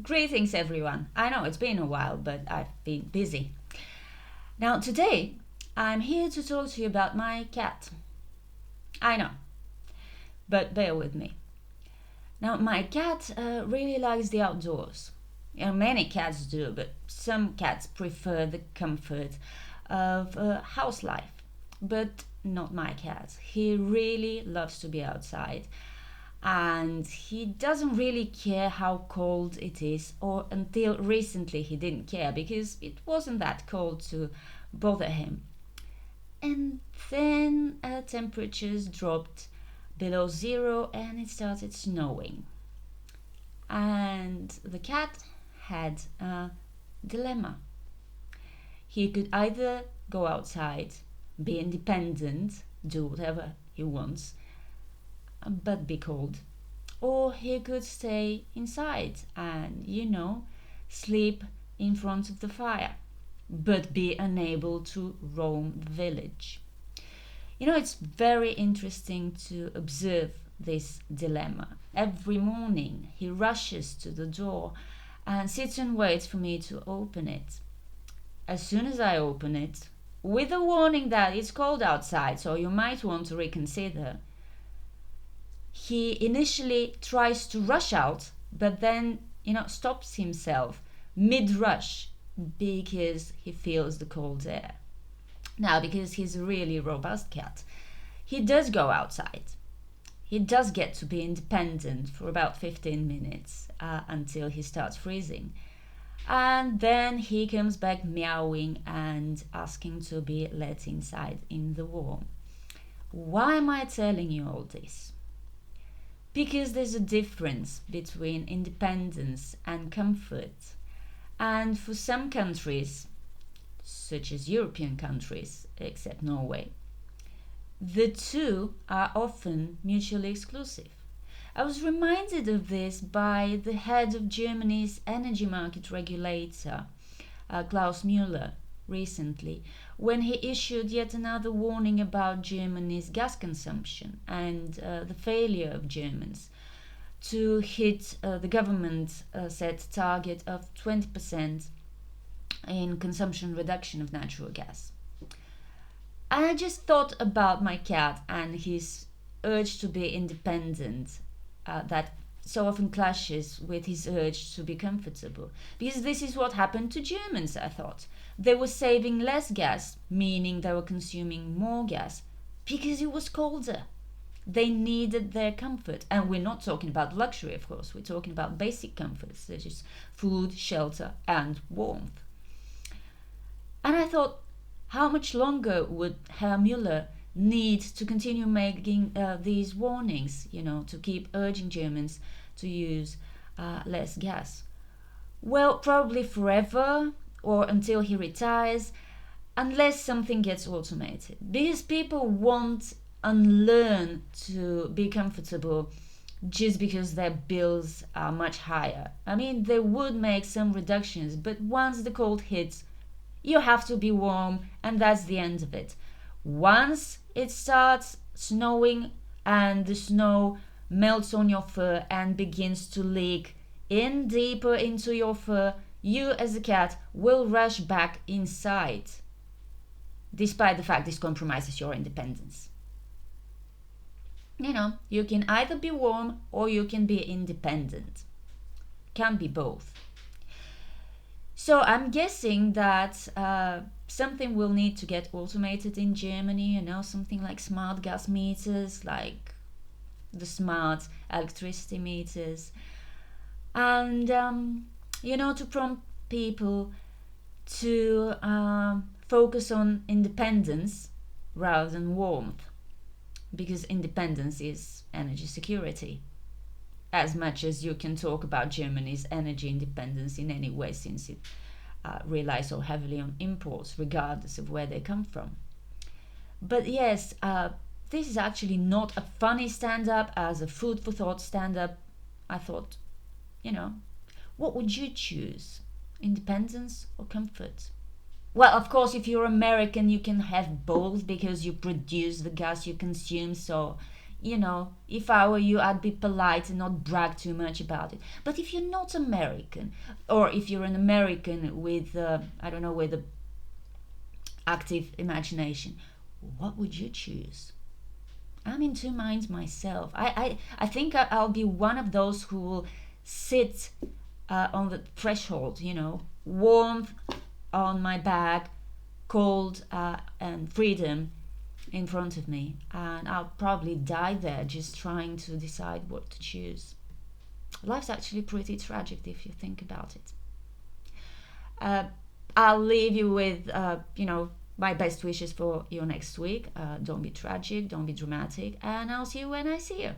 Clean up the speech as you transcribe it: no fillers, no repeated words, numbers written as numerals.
Greetings, everyone. I know it's been a while, but I've been busy. Now, today, I'm here to talk to you about my cat. I know, but bear with me. Now, my cat really likes the outdoors. Many cats do, but some cats prefer the comfort of house life. But not my cat. He really loves to be outside and he doesn't really care how cold it is, or until recently he didn't care because it wasn't that cold to bother him. And then temperatures dropped below zero and it started snowing. And the cat had a dilemma. He could either go outside, be independent, do whatever he wants, but be cold, or he could stay inside and, sleep in front of the fire, but be unable to roam the village. It's very interesting to observe this dilemma. Every morning he rushes to the door and sits and waits for me to open it. As soon as I open it, with a warning that it's cold outside, so you might want to reconsider, he initially tries to rush out, but then, stops himself mid rush because he feels the cold air. Now, because he's a really robust cat, he does go outside. He does get to be independent for about 15 minutes until he starts freezing. And then he comes back meowing and asking to be let inside in the warm. Why am I telling you all this? Because there's a difference between independence and comfort. And for some countries, such as European countries, except Norway, the two are often mutually exclusive. I was reminded of this by the head of Germany's energy market regulator, Klaus Müller, recently, when he issued yet another warning about Germany's gas consumption and the failure of Germans to hit the government set target of 20% in consumption reduction of natural gas. And I just thought about my cat and his urge to be independent, that so often clashes with his urge to be comfortable. Because this is what happened to Germans, I thought. They were saving less gas, meaning they were consuming more gas, because it was colder. They needed their comfort. And we're not talking about luxury, of course. We're talking about basic comforts, such as food, shelter, and warmth. And I thought, how much longer would Herr Müller need to continue making these warnings, to keep urging Germans to use less gas? Well, probably forever or until he retires, unless something gets automated. Because people won't unlearn to be comfortable just because their bills are much higher. I mean, they would make some reductions, but once the cold hits, you have to be warm, and that's the end of it. Once it starts snowing and the snow melts on your fur and begins to leak in deeper into your fur, you as a cat will rush back inside, despite the fact this compromises your independence. You can either be warm or you can be independent. Can't be both. So I'm guessing that something will need to get automated in Germany, something like smart gas meters, like the smart electricity meters. And, to prompt people to focus on independence rather than warmth. Because independence is energy security. As much as you can talk about Germany's energy independence in any way, since it relies so heavily on imports, regardless of where they come from. But yes, this is actually not a funny stand-up, as a food for thought stand-up. I thought, what would you choose? Independence or comfort? Well, of course, if you're American, you can have both because you produce the gas you consume, so if I were you, I'd be polite and not brag too much about it. But if you're not American, or if you're an American with, I don't know, with a active imagination, what would you choose? I'm in two minds myself. I think I'll be one of those who will sit on the threshold, warmth on my back, cold and freedom in front of me. And I'll probably die there just trying to decide what to choose. Life's actually pretty tragic if you think about it. I'll leave you with, my best wishes for your next week. Don't be tragic, don't be dramatic, and I'll see you when I see you.